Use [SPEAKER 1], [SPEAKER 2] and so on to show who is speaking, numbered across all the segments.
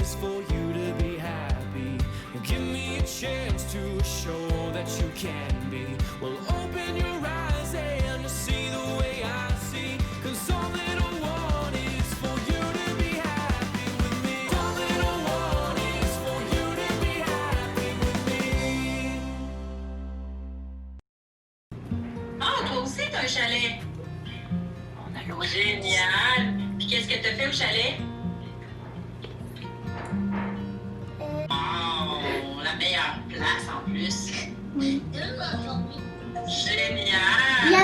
[SPEAKER 1] is for you to be happy. Give me a chance to show that you can be. Well, open your eyes and you'll see the way I see. 'Cause all that I want is for you to be happy with me. All that I want is for you to be happy with me.
[SPEAKER 2] Ah, toi aussi, t'as un chalet. On a loué. Génial. Puis qu'est-ce que t'as fait au chalet? Oh, la meilleure place en plus.
[SPEAKER 3] Oui.
[SPEAKER 2] Génial.
[SPEAKER 3] Il y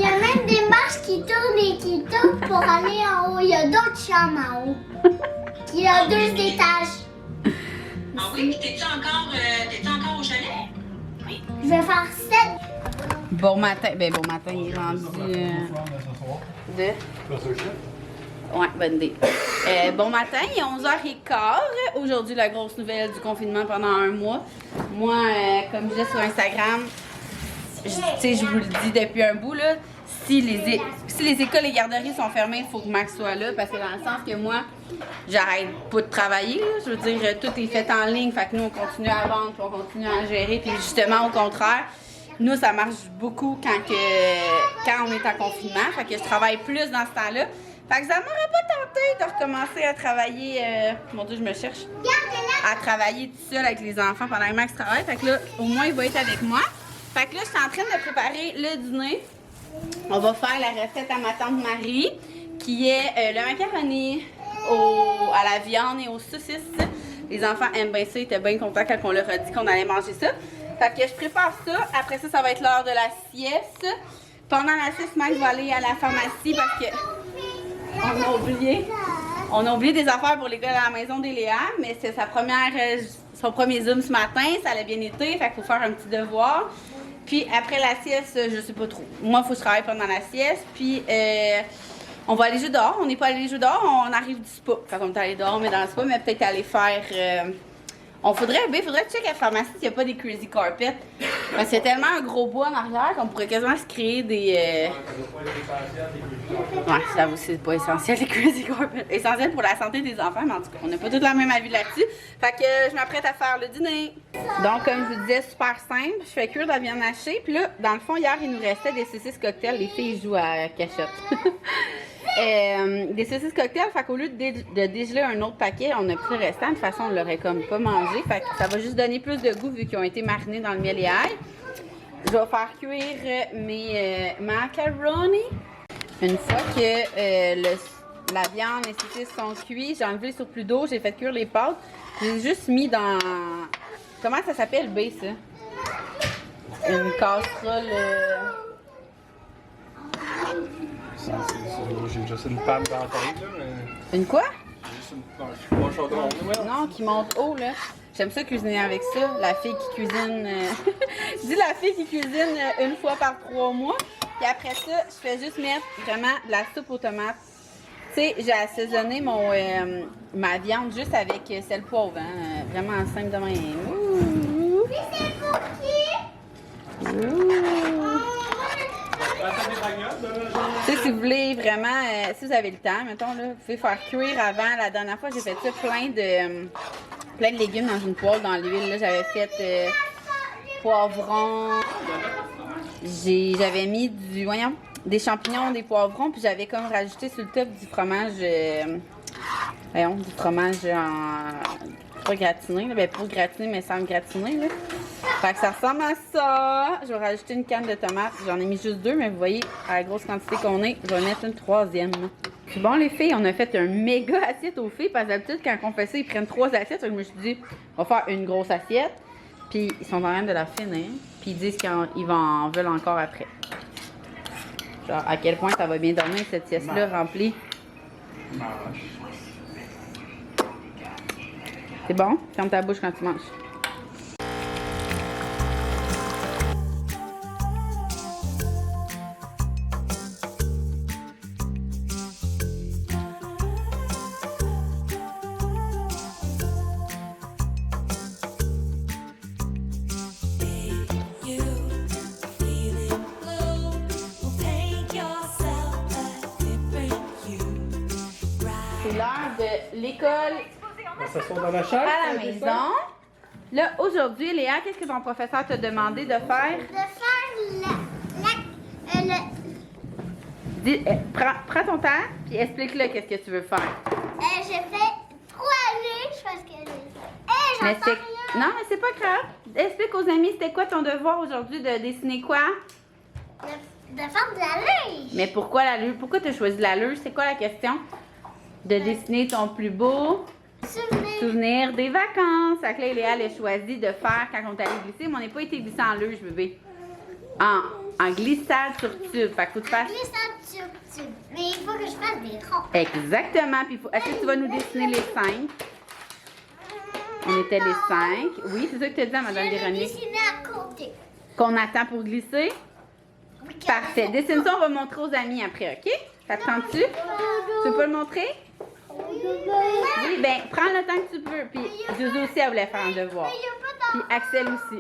[SPEAKER 3] a même des marches qui tournent et qui tournent pour aller en haut. Il y a d'autres chambres en haut. Il y a 2 étages.
[SPEAKER 2] Ah oui, puis t'es-tu encore au chalet?
[SPEAKER 3] Je vais faire 7.
[SPEAKER 4] Bon matin. Ben, bon matin, il est rendu. De. Ouais, bonne idée. Bon matin, il est 11h15. Aujourd'hui, la grosse nouvelle du confinement pendant un mois. Moi, comme je disais sur Instagram, je vous le dis depuis un bout, là, si les écoles et garderies sont fermées, il faut que Max soit là. Parce que dans le sens que moi, j'arrête pas de travailler. Là. Je veux dire, tout est fait en ligne. Fait que nous, on continue à vendre, puis on continue à gérer. Puis justement, au contraire, nous, ça marche beaucoup quand on est en confinement. Fait que je travaille plus dans ce temps-là. Fait que ça m'aurait pas tenté de recommencer à travailler, mon Dieu, je me cherche, à travailler tout seul avec les enfants pendant que Max travaille. Fait que là, au moins, il va être avec moi. Fait que là, je suis en train de préparer le dîner. On va faire la recette à ma tante Marie, qui est le macaroni à la viande et aux saucisses. Les enfants aiment bien ça, ils étaient bien contents quand on leur a dit qu'on allait manger ça. Fait que je prépare ça. Après ça, ça va être l'heure de la sieste. Pendant la sieste, Max va aller à la pharmacie parce que on a oublié des affaires pour les gars à la maison d'Eléa, mais c'est son premier Zoom ce matin, ça a bien été, fait qu'il faut faire un petit devoir. Puis après la sieste, je sais pas trop. Moi, il faut que je travaille pendant la sieste, puis on va aller jouer dehors. On n'est pas allé jouer dehors, on arrive du spa. Fait qu'on est allé dehors, mais dans le spa, mais peut-être aller faire... faudrait checker à la pharmacie s'il n'y a pas des crazy carpets. Parce qu'il y a tellement un gros bois en arrière qu'on pourrait quasiment se créer des... Ouais, j'avoue, c'est pas essentiel les crazy carpets. Essentiel pour la santé des enfants, mais en tout cas, on n'a pas tous la même avis là-dessus. Fait que je m'apprête à faire le dîner. Donc, comme je vous disais, super simple. Je fais cuire de la viande hachée. Puis là, dans le fond, hier, il nous restait des saucisses cocktails. Les filles jouent à cachette. Des saucisses cocktails, fait qu'au lieu de dégeler un autre paquet, on a pris le restant. De toute façon, on l'aurait comme pas mangé. Fait que ça va juste donner plus de goût vu qu'ils ont été marinés dans le miel et ail. Je vais faire cuire mes macaroni. Une fois que la viande et les saucisses sont cuits, j'ai enlevé le surplus d'eau, j'ai fait cuire les pâtes. J'ai juste mis dans... Comment ça s'appelle, B, ça? Une casserole...
[SPEAKER 5] J'ai juste une panne dans la tête, là, mais...
[SPEAKER 4] Une quoi?
[SPEAKER 5] Juste un chaudron.
[SPEAKER 4] Non, qui monte haut, là. J'aime ça cuisiner avec ça. La fille qui cuisine... Je dis la fille qui cuisine une fois par 3 mois. Puis après ça, je fais juste mettre vraiment de la soupe aux tomates. Tu sais, j'ai assaisonné ma viande juste avec sel poivre. Hein? Vraiment simple de même. Ouh.
[SPEAKER 3] C'est pour qui?
[SPEAKER 4] Ouh. Tu sais, si vous voulez vraiment, si vous avez le temps, mettons, là, vous pouvez faire cuire avant. La dernière fois, j'ai fait ça plein de légumes dans une poêle dans l'huile. Là, j'avais fait poivrons. J'avais mis des champignons, des poivrons, puis j'avais comme rajouté sur le top du fromage, du fromage pas gratiné, là, ben pas gratiné, mais sans gratiner, là. Fait que ça ressemble à ça. Je vais rajouter une canne de tomates. J'en ai mis juste 2, mais vous voyez, à la grosse quantité qu'on est, je vais mettre une 3e. Puis bon, les filles, on a fait un méga assiette aux filles, parce que d'habitude, quand on fait ça, ils prennent 3 assiettes. Donc je me suis dit, on va faire une grosse assiette. Puis ils sont en train de la finir. Puis ils disent qu'ils en veulent encore après. Genre, à quel point ça va bien dormir, cette sieste-là remplie. C'est bon? Ferme ta bouche quand tu manges. C'est l'heure de l'école
[SPEAKER 5] On s'assoit dans la chaise.
[SPEAKER 4] à la maison. Là, aujourd'hui, Léa, qu'est-ce que ton professeur t'a demandé de faire?
[SPEAKER 3] De faire
[SPEAKER 4] Prends ton temps, puis explique-le qu'est-ce que tu veux faire.
[SPEAKER 3] j'ai fait 3 luches parce que
[SPEAKER 4] Mais
[SPEAKER 3] j'entends
[SPEAKER 4] c'est...
[SPEAKER 3] rien.
[SPEAKER 4] Non, mais c'est pas grave. Explique aux amis, c'était quoi ton devoir aujourd'hui de dessiner quoi?
[SPEAKER 3] De faire de la luge.
[SPEAKER 4] Mais pourquoi la luge? Pourquoi tu as choisi la luge? C'est quoi la question? De dessiner ton plus beau souvenir des vacances. Fait que là, Léa, elle a choisi de faire quand on est allé glisser, mais on n'a pas été glissé en luge, bébé. En glissade sur tube. Fait que faut que tu fasses...
[SPEAKER 3] Glissade sur tube. Mais il faut que je fasse des ronds.
[SPEAKER 4] Exactement. Puis est-ce que tu vas nous dessiner les 5? On était les 5. Oui, c'est ça que tu as dit à Mme
[SPEAKER 3] Je vais
[SPEAKER 4] Véronique.
[SPEAKER 3] dessiner à côté.
[SPEAKER 4] Qu'on attend pour glisser?
[SPEAKER 3] Oui,
[SPEAKER 4] Parfait. Dessine ça, on va montrer aux amis après, OK? Ça te tente-tu? Tu veux pas le montrer? Oui, ben prends le temps que tu peux. Puis Zouzou aussi, elle voulait faire un devoir. Puis Axel aussi.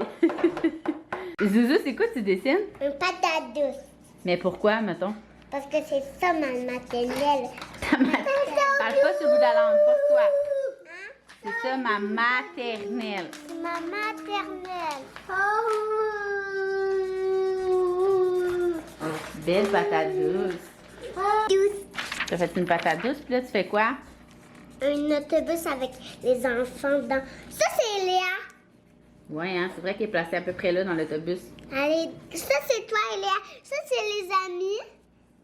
[SPEAKER 4] Zouzou, c'est quoi que tu dessines?
[SPEAKER 3] Une patate douce.
[SPEAKER 4] Mais pourquoi, mettons?
[SPEAKER 3] Parce que c'est ça ma maternelle.
[SPEAKER 4] Parle pas sur le bout de la langue, force-toi. C'est ça, ma maternelle.
[SPEAKER 3] C'est ma maternelle.
[SPEAKER 4] Belle patate douce.
[SPEAKER 3] Douce.
[SPEAKER 4] T'as fait une patate douce, puis là, tu fais quoi?
[SPEAKER 3] Un autobus avec les enfants dedans. Ça, c'est Léa.
[SPEAKER 4] Ouais, hein, c'est vrai qu'elle est placée à peu près là dans l'autobus.
[SPEAKER 3] Allez, ça, c'est toi, Léa. Ça, c'est les amis.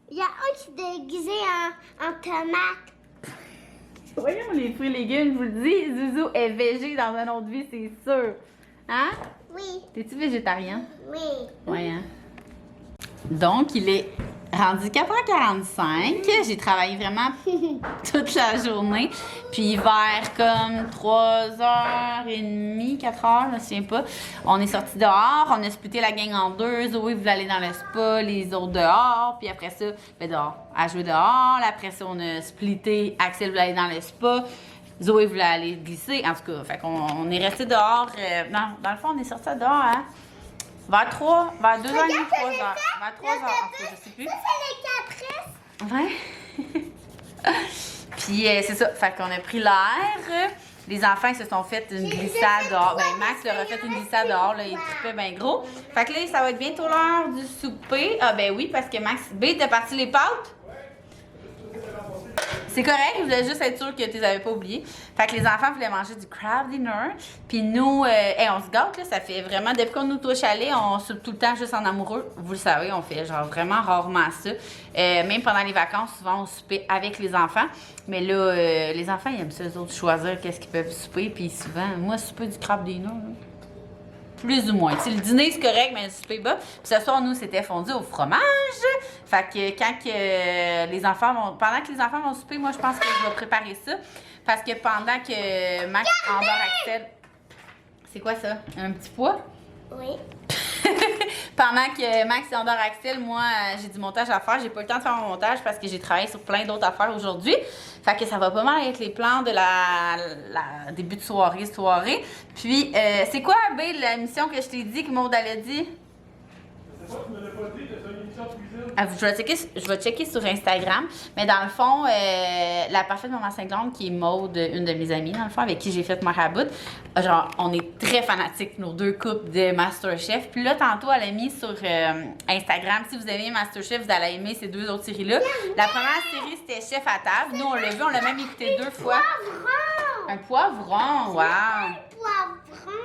[SPEAKER 3] Il y a un qui est déguisé en tomate.
[SPEAKER 4] Voyons les fruits et légumes, je vous le dis, Zouzou est végé dans un autre vie, c'est sûr. Hein?
[SPEAKER 3] Oui,
[SPEAKER 4] T'es-tu végétarien?
[SPEAKER 3] oui.
[SPEAKER 4] Ouais, hein? Donc, il est rendu 4h45. J'ai travaillé vraiment toute la journée. Puis vers comme 3h30, 4h, je me souviens pas. On est sorti dehors, on a splitté la gang en deux. Zoé voulait aller dans le spa, les autres dehors. Puis après ça, ben dehors, à jouer dehors. Après ça, on a splitté. Axel voulait aller dans le spa. Zoé voulait aller glisser. En tout cas, fait qu'on est resté dehors. Dans le fond, on est sorti dehors, hein? Vers 2h30, 3h. Vers 3h, en tout cas, je sais plus.
[SPEAKER 3] Ça, c'est les caprices.
[SPEAKER 4] Ouais. Puis c'est ça, fait qu'on a pris l'air. Les enfants ils se sont fait une glissade dehors. Ben Max leur a fait une glissade dehors, là, il trippait bien gros. Fait que là, ça va être bientôt l'heure du souper. Ah ben oui, parce que Max, B, t'as parti les pâtes? C'est correct, je voulais juste être sûre que tu les avais pas oubliés. Fait que les enfants voulaient manger du crab dinner. Puis nous, on se gâte, là, ça fait vraiment, depuis qu'on nous touche à aller, on soupe tout le temps juste en amoureux. Vous le savez, on fait genre vraiment rarement ça. Même pendant les vacances, souvent on soupait avec les enfants. Mais là, les enfants, ils aiment ça, eux autres, choisir qu'est-ce qu'ils peuvent souper. Puis souvent, moi, souper du crab dinner, là. Plus ou moins. T'sais, le dîner, c'est correct, mais le souper bas. Puis ce soir, nous, c'était fondu au fromage. Fait que quand les enfants vont... Pendant que les enfants vont souper, moi, je pense que je vais préparer ça. Parce que pendant que Max endort Axel... C'est quoi ça? Un petit pois?
[SPEAKER 3] Oui.
[SPEAKER 4] Pendant que Max endort Axel, moi, j'ai du montage à faire. J'ai pas eu le temps de faire mon montage parce que j'ai travaillé sur plein d'autres affaires aujourd'hui. Fait que ça va pas mal être les plans de la début de soirée. Puis, c'est quoi, B, la mission que je t'ai dit, que Maud allait dit? Je vais checker sur Instagram. Mais dans le fond, la parfaite maman cinglante, qui est Maud, une de mes amies, dans le fond, avec qui j'ai fait Marabout, genre, on est très fanatiques, nos deux couples de Masterchef. Puis là, tantôt, elle a mis sur Instagram, si vous aimez Masterchef, vous allez aimer ces deux autres séries-là. La première série, c'était Chef à table. Nous, on l'a vu, on l'a même écouté 2 fois.
[SPEAKER 3] Poivron.
[SPEAKER 4] Un poivron, wow!
[SPEAKER 3] Poivron.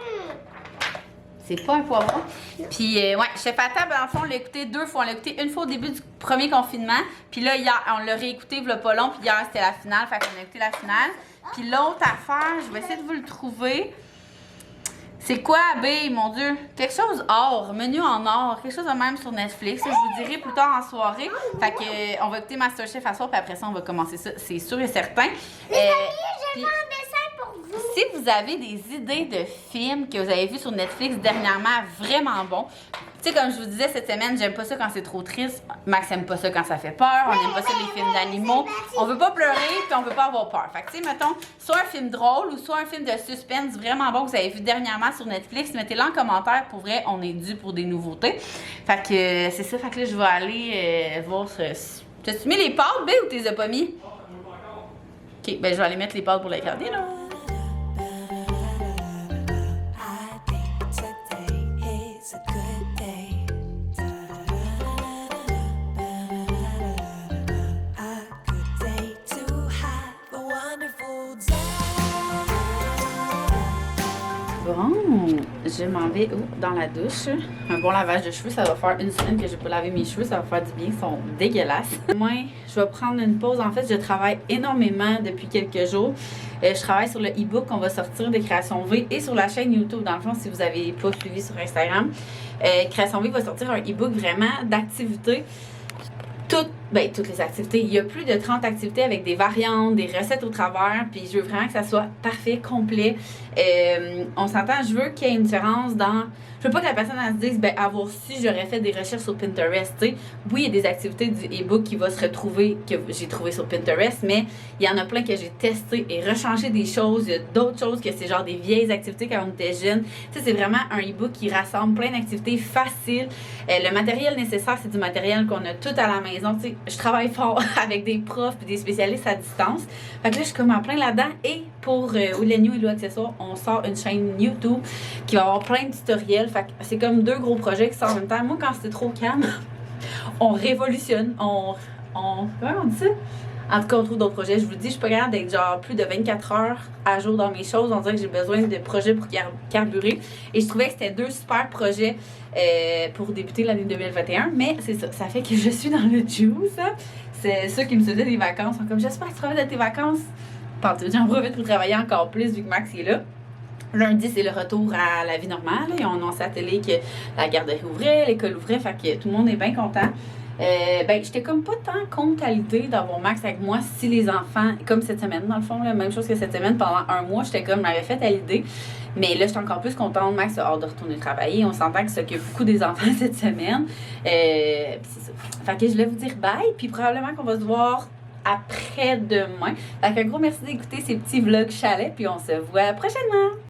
[SPEAKER 4] C'est pas un poivron. Puis, ouais, Chef à table, dans le fond, on l'a écouté 2 fois. On l'a écouté une fois au début du premier confinement. Puis là, hier, on l'a réécouté, il y a pas long. Puis hier, c'était la finale. Fait qu'on a écouté la finale. Puis l'autre affaire, je vais essayer de vous le trouver. C'est quoi, B, mon Dieu? Quelque chose or, menu en or, quelque chose de même sur Netflix. Je vous dirai plus tard en soirée. Fait que, on va écouter Masterchef à soir, puis après ça, on va commencer ça. C'est sûr et certain.
[SPEAKER 3] Les amis, j'ai fait un dessin pour vous.
[SPEAKER 4] Si vous avez des idées de films que vous avez vus sur Netflix dernièrement, vraiment bons. Tu sais, comme je vous disais cette semaine, j'aime pas ça quand c'est trop triste. Max aime pas ça quand ça fait peur. On aime pas ça les films d'animaux. On veut pas pleurer puis on veut pas avoir peur. Fait que, tu sais, mettons, soit un film drôle ou soit un film de suspense vraiment bon que vous avez vu dernièrement sur Netflix, mettez-le en commentaire. Pour vrai, on est dû pour des nouveautés. Fait que c'est ça. Fait que là, je vais aller voir ce... T'as-tu mis les pâtes, B, ou t'es as pas mis? Ok, ben je vais aller mettre les pâtes pour les garder, là. Bon, je m'en vais dans la douche. Un bon lavage de cheveux, ça va faire une semaine que je n'ai pas lavé mes cheveux, ça va faire du bien, ils sont dégueulasses. Moi, je vais prendre une pause. En fait, je travaille énormément depuis quelques jours. Je travaille sur le e-book qu'on va sortir de Création V et sur la chaîne YouTube. Dans le fond, si vous n'avez pas suivi sur Instagram, Création V va sortir un e-book vraiment d'activités. Toutes les activités. Il y a plus de 30 activités avec des variantes, des recettes au travers, puis je veux vraiment que ça soit parfait, complet. On s'entend, je veux qu'il y ait une différence dans... Je veux pas que la personne elle se dise, avoir su, j'aurais fait des recherches sur Pinterest, tu sais. Oui, il y a des activités du e-book qui va se retrouver, que j'ai trouvé sur Pinterest, mais il y en a plein que j'ai testé et rechangé des choses. Il y a d'autres choses que c'est genre des vieilles activités quand on était jeune. Tu sais, c'est vraiment un e-book qui rassemble plein d'activités faciles. Le matériel nécessaire, c'est du matériel qu'on a tout à la maison, tu sais. Je travaille fort avec des profs et des spécialistes à distance. Fait que là, je suis comme en plein là-dedans. Et pour Oulenio et Lou Accessoires, on sort une chaîne YouTube qui va avoir plein de tutoriels. Fait que c'est comme deux gros projets qui sortent en même temps. Moi, quand c'était trop calme, on révolutionne. Comment on dit ça? En tout cas, on trouve d'autres projets. Je vous dis, je suis pas capable d'être genre plus de 24 heures à jour dans mes choses. On dirait que j'ai besoin de projets pour carburer. Et je trouvais que c'était deux super projets pour débuter l'année 2021. Mais c'est ça. Ça fait que je suis dans le juice. C'est ceux qui me faisaient des vacances. Sont comme, j'espère que tu profites de tes vacances. J'en profite pour travailler encore plus vu que Max est là. Lundi, c'est le retour à la vie normale. Ils ont annoncé à la télé que la garderie ouvrait, l'école ouvrait. Fait que tout le monde est bien content. J'étais comme pas tant contre à l'idée d'avoir Max avec moi si les enfants, comme cette semaine dans le fond, la même chose que cette semaine, pendant un mois, j'étais comme, je m'avais fait à l'idée. Mais là, j'étais encore plus contente. Max a hâte de retourner travailler. On s'entend qu'il s'occupe beaucoup des enfants cette semaine. C'est ça. Fait que je voulais vous dire bye, puis probablement qu'on va se voir après-demain. Fait qu'un gros merci d'écouter ces petits vlogs chalets, puis on se voit prochainement!